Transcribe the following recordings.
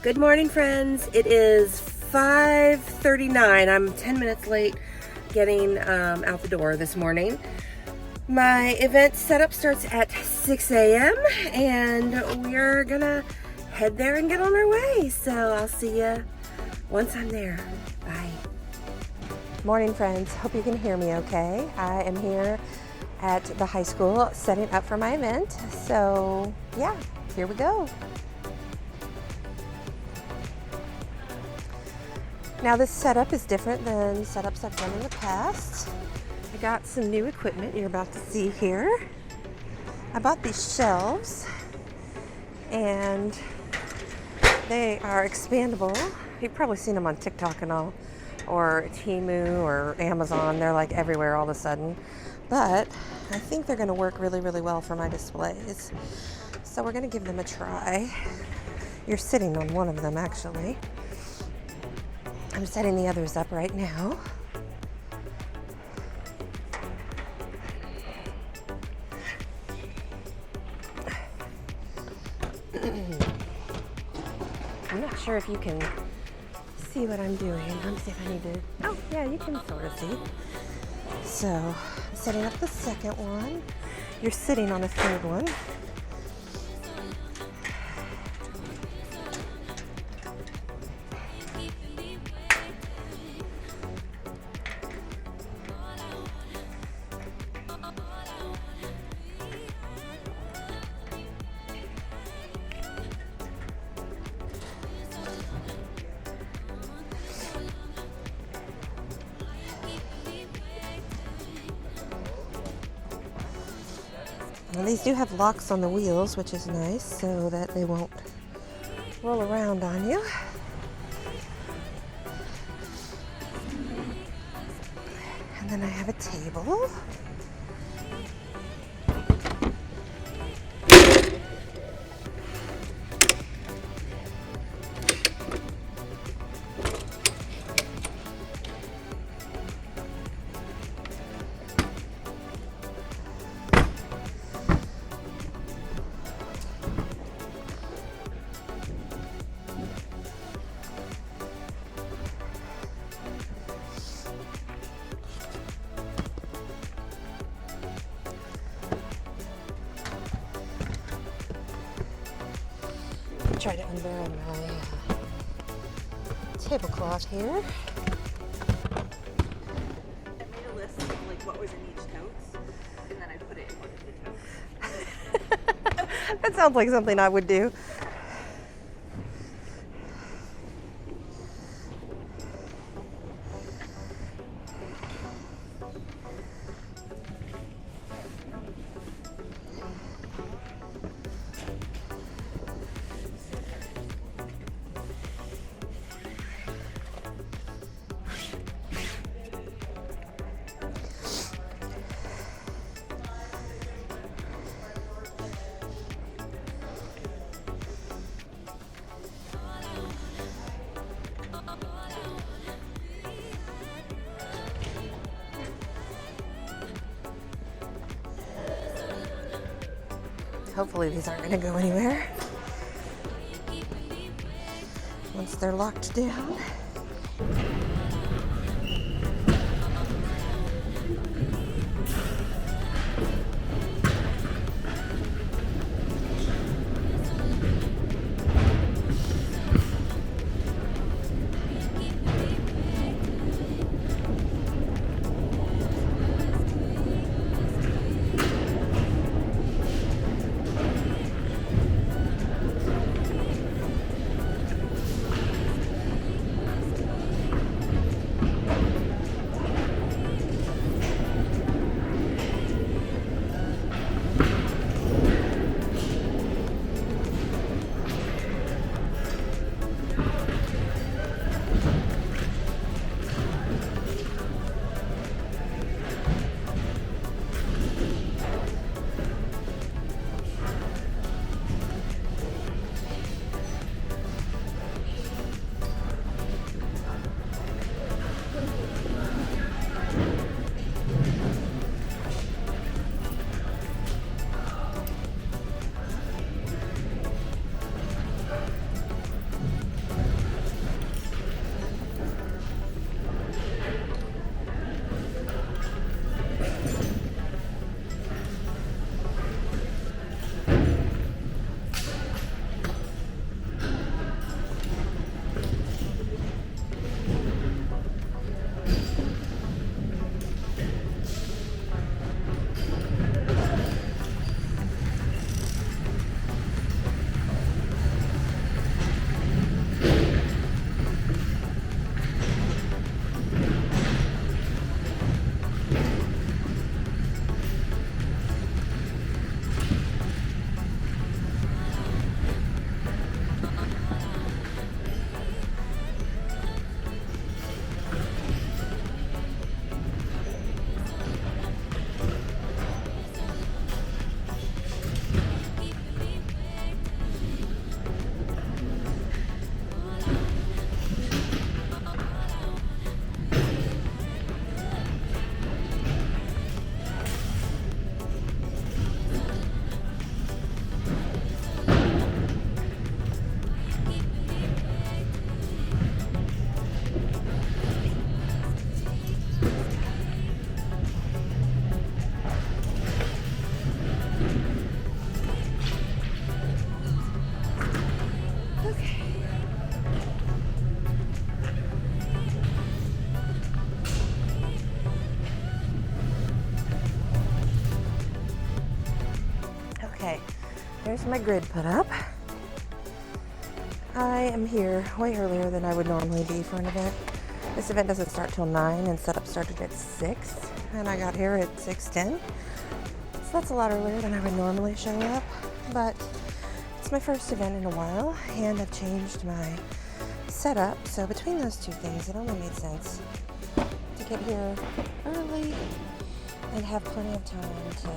Good morning, friends. It is 5:39. I'm 10 minutes late getting out the door this morning. My event setup starts at 6 a.m. and we're gonna head there and get on our way. So I'll see you once I'm there. Bye. Morning, friends. Hope you can hear me okay. I am here at the high school setting up for my event. So yeah, here we go. Now this setup is different than setups I've done in the past. I got some new equipment you're about to see here. I bought these shelves and they are expandable. You've probably seen them on TikTok and all, or Temu or Amazon. They're like everywhere all of a sudden. But I think they're gonna work really, really well for my displays. So we're gonna give them a try. You're sitting on one of them actually. I'm setting the others up right now. I'm not sure if you can see what I'm doing. Let me see if I need to. Oh, yeah, you can sort of see. So, I'm setting up the second one. You're sitting on the third one. Now these do have locks on the wheels, which is nice, so that they won't roll around on you. And then I have a table. Try to unburn my tablecloth here. I made a list of like what was in each tote, and then I put it in one of the totes. That sounds like something I would do. Hopefully these aren't going to go anywhere once they're locked down. Okay, there's my grid put up. I am here way earlier than I would normally be for an event. This event doesn't start till 9 and setup started at 6, and I got here at 6:10. So that's a lot earlier than I would normally show up, but it's my first event in a while, and I've changed my setup. So between those two things, it only made sense to get here early and have plenty of time to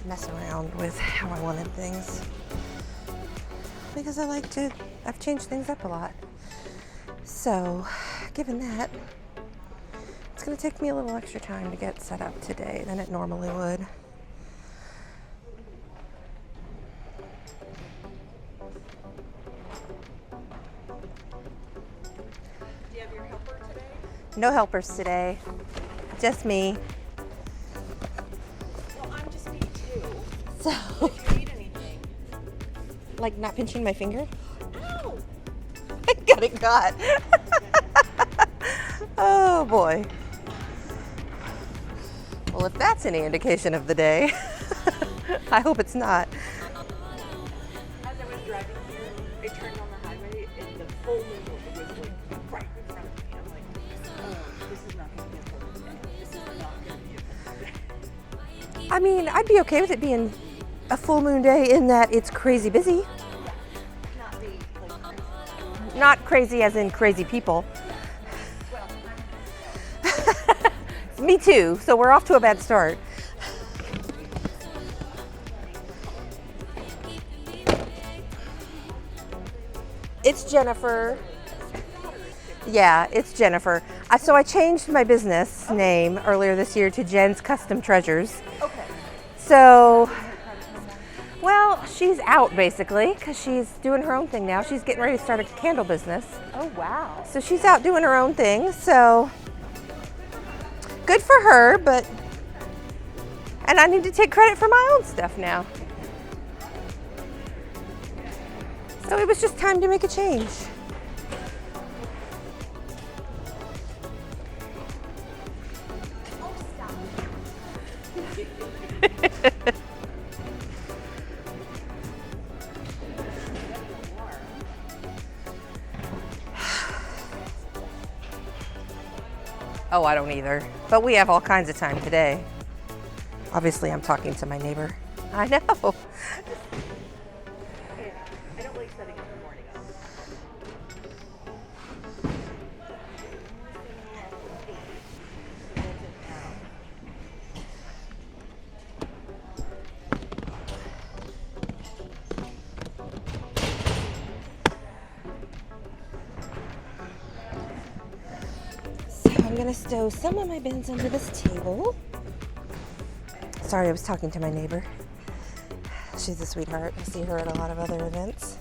mess around with how I wanted things. Because I've changed things up a lot. So, given that, it's going to take me a little extra time to get set up today than it normally would. Do you have your helper today? No helpers today, just me. Well, I'm just me too. So, If you need anything. like not pinching my finger? Ow! I got it caught. Oh boy. Well, if that's any indication of the day, I hope it's not. As I was driving here, I turned on the highway and the full moon was like right in front of me. I'm like, oh, this is not going to be a full moon day. This is not going to be a full moon day. I mean, I'd be okay with it being a full moon day in that it's crazy busy. Not be like crazy. Not crazy as in crazy people. Well, Me too, so we're off to a bad start. It's Jennifer. Yeah, it's Jennifer. So I changed my business name earlier this year to Jen's Custom Treasures. okay. So, well, she's out basically because she's doing her own thing now. She's getting ready to start a candle business. Oh, wow. So she's out doing her own thing. So good for her, and I need to take credit for my own stuff now. So it was just time to make a change. Oh, stop. Oh, I don't either. But we have all kinds of time today. Obviously, I'm talking to my neighbor. I know. Yeah, I don't like setting up the morning up. So I'm gonna stow some of my bins under this table. Sorry, I was talking to my neighbor. She's a sweetheart. I see her at a lot of other events.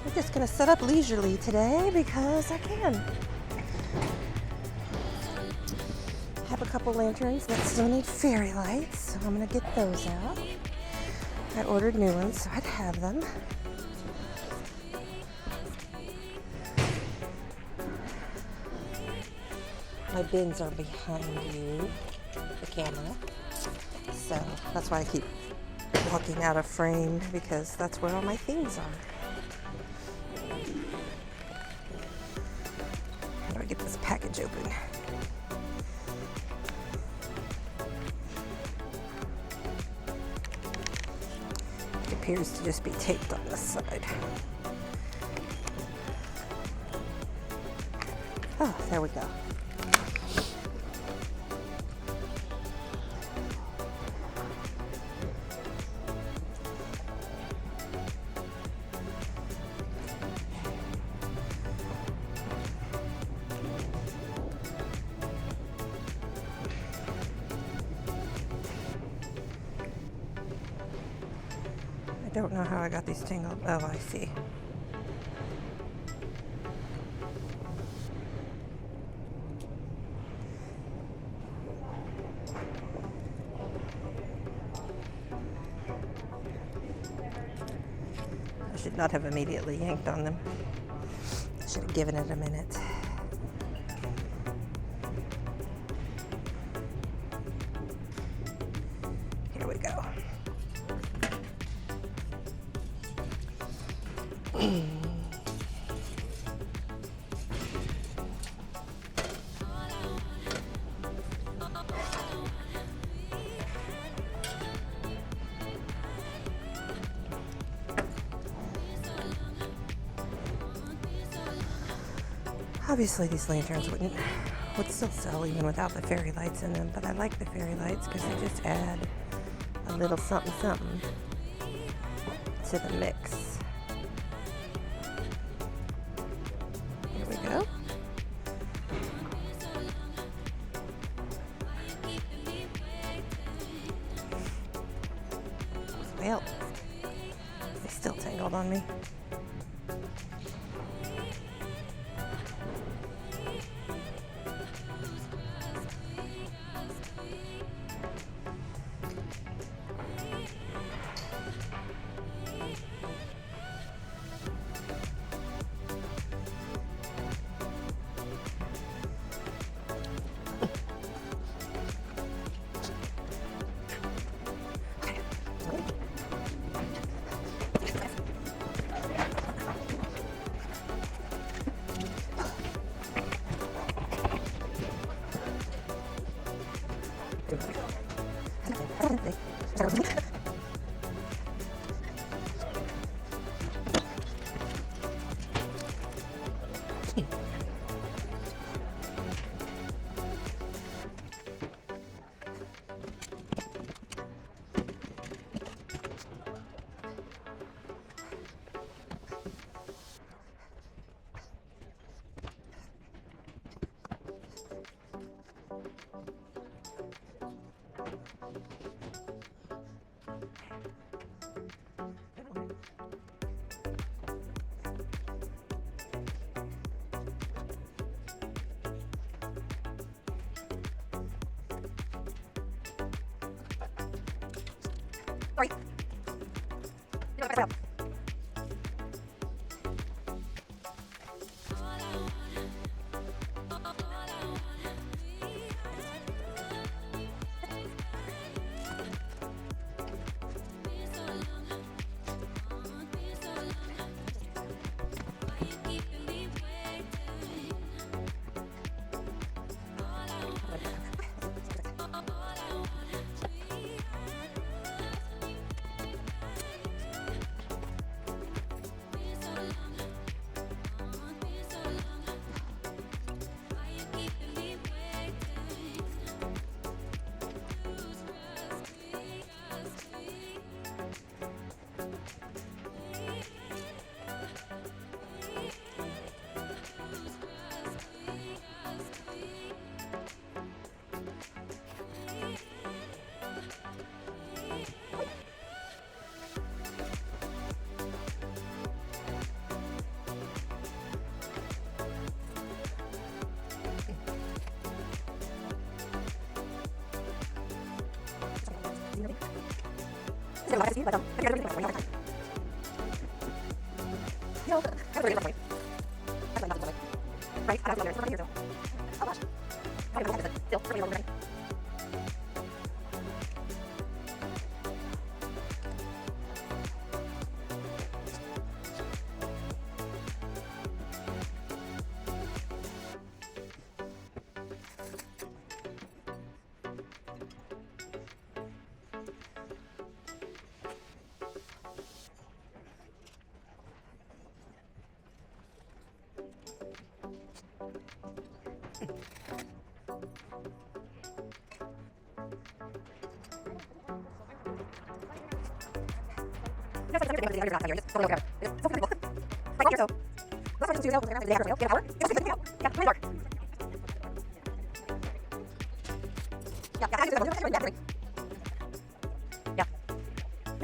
I'm just gonna set up leisurely today because I can. Have a couple lanterns that still need fairy lights, so I'm gonna get those out. I ordered new ones, so I'd have them. My bins are behind you, the camera, so that's why I keep walking out of frame because that's where all my things are. How do I get this package open? It appears to just be taped on this side. Oh, there we go. don't know how I got these tangled. Oh, I see. I should not have immediately yanked on them. I should have given it a minute. Here we go. Obviously these lanterns would still sell even without the fairy lights in them, but I like the fairy lights because they just add a little something something to the mix. Here we go. Well, they still tangled on me. Sorry. No, I got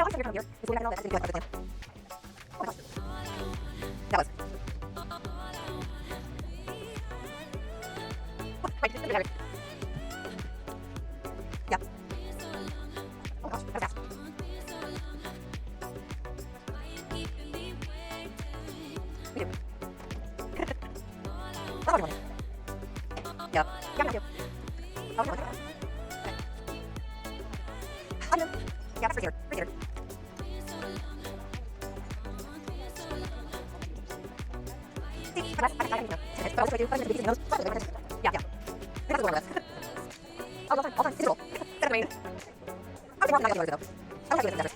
No, I'm here. Is what I know that. That's the plan. Oh my gosh. That was. Wait, just a yeah. Oh gosh, that was fast. We do. Oh, you want it? Yeah. Yeah, I do. Oh, you want it? Okay. I do. Yeah, that's right here. Right here. See, that's I don't know. But I was trying to do because yeah, yeah. That's the one with. All the time. Digital. That's amazing. I was thinking about it though. I was like this.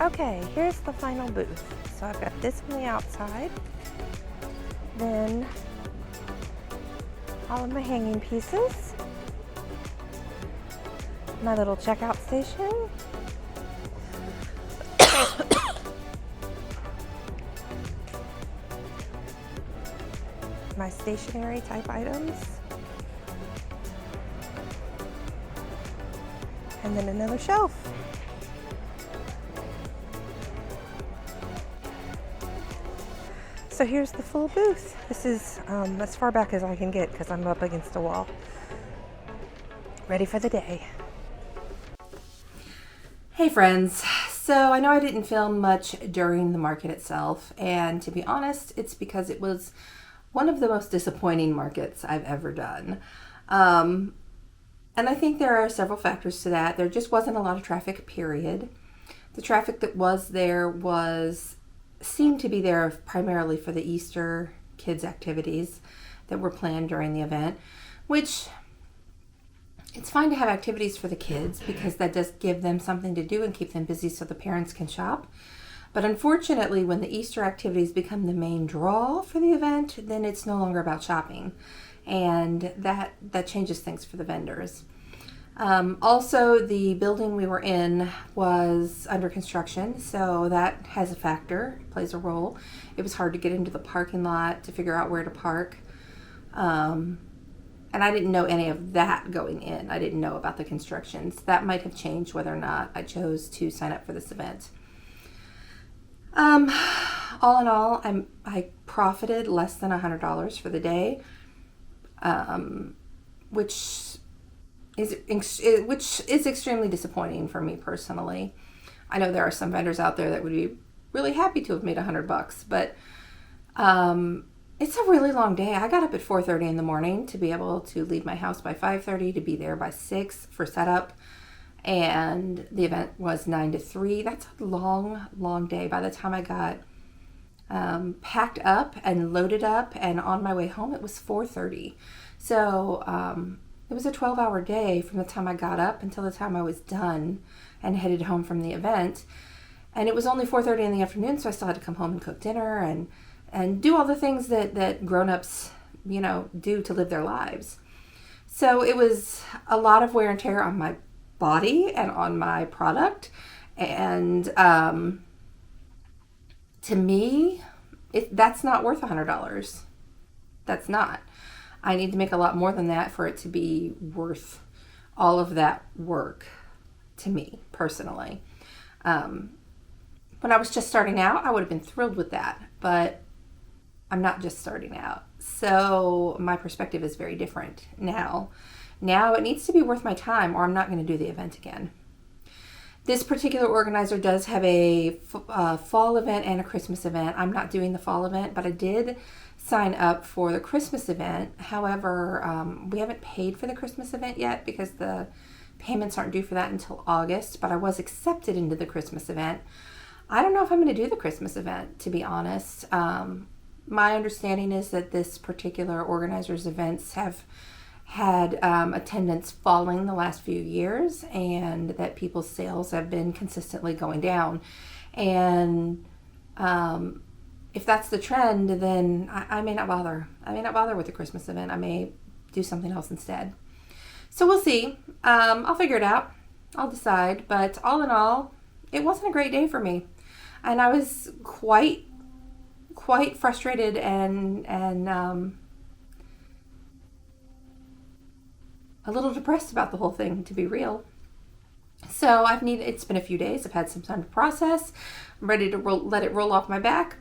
Okay, here's the final booth. So I've got this on the outside, then all of my hanging pieces, my little checkout station, my stationery type items, and then another shelf. So here's the full booth. This is as far back as I can get because I'm up against a wall. Ready for the day. Hey friends, so I know I didn't film much during the market itself, and to be honest, it's because it was one of the most disappointing markets I've ever done. And I think there are several factors to that. There just wasn't a lot of traffic, period. The traffic that was there seemed to be there primarily for the Easter kids activities that were planned during the event, which it's fine to have activities for the kids because that does give them something to do and keep them busy so the parents can shop. But unfortunately, when the Easter activities become the main draw for the event, then it's no longer about shopping, and that changes things for the vendors. Also, the building we were in was under construction, so that has a factor, plays a role. It was hard to get into the parking lot to figure out where to park. And I didn't know any of that going in. I didn't know about the constructions. That might have changed whether or not I chose to sign up for this event. Um, all in all, I profited less than $100 for the day, which is extremely disappointing for me personally. I know there are some vendors out there that would be really happy to have made $100, but it's a really long day. I got up at 4:30 in the morning to be able to leave my house by 5:30 to be there by 6 for setup. And the event was 9 to 3. That's a long day. By the time I got packed up and loaded up and on my way home, it was 4:30. So it was a 12-hour day from the time I got up until the time I was done and headed home from the event. And it was only 4:30 in the afternoon, so I still had to come home and cook dinner and do all the things that grown-ups, do to live their lives. So it was a lot of wear and tear on my body and on my product. And to me, that's not worth $100. That's not. I need to make a lot more than that for it to be worth all of that work to me personally. When I was just starting out, I would have been thrilled with that, but I'm not just starting out. So my perspective is very different now. Now it needs to be worth my time or I'm not going to do the event again. This particular organizer does have a fall event and a Christmas event. I'm not doing the fall event, but I did sign up for the Christmas event. However, we haven't paid for the Christmas event yet because the payments aren't due for that until August, but I was accepted into the Christmas event. I don't know if I'm going to do the Christmas event, to be honest. My understanding is that this particular organizer's events have had attendance falling the last few years and that people's sales have been consistently going down. And if that's the trend, then I may not bother. I may not bother with the Christmas event. I may do something else instead. So we'll see. I'll figure it out. I'll decide. But all in all, it wasn't a great day for me. And I was quite frustrated and a little depressed about the whole thing, to be real. So it's been a few days. I've had some time to process. I'm ready to let it roll off my back,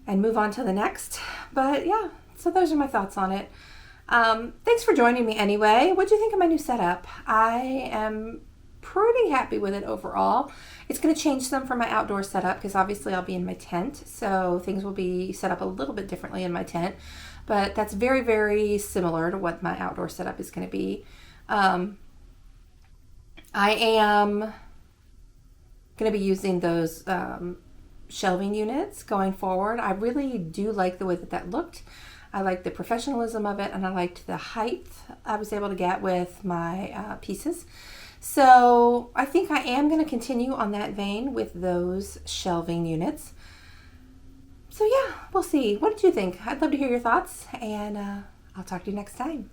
and move on to the next. But yeah, so those are my thoughts on it. Thanks for joining me anyway. What do you think of my new setup? I am pretty happy with it overall. It's going to change some for my outdoor setup because obviously I'll be in my tent, so things will be set up a little bit differently in my tent, but that's very, very similar to what my outdoor setup is going to be. I am going to be using those shelving units going forward. I really do like the way that looked. I like the professionalism of it, and I liked the height I was able to get with my pieces. So I think I am going to continue on that vein with those shelving units. So yeah, we'll see. What did you think? I'd love to hear your thoughts, and I'll talk to you next time.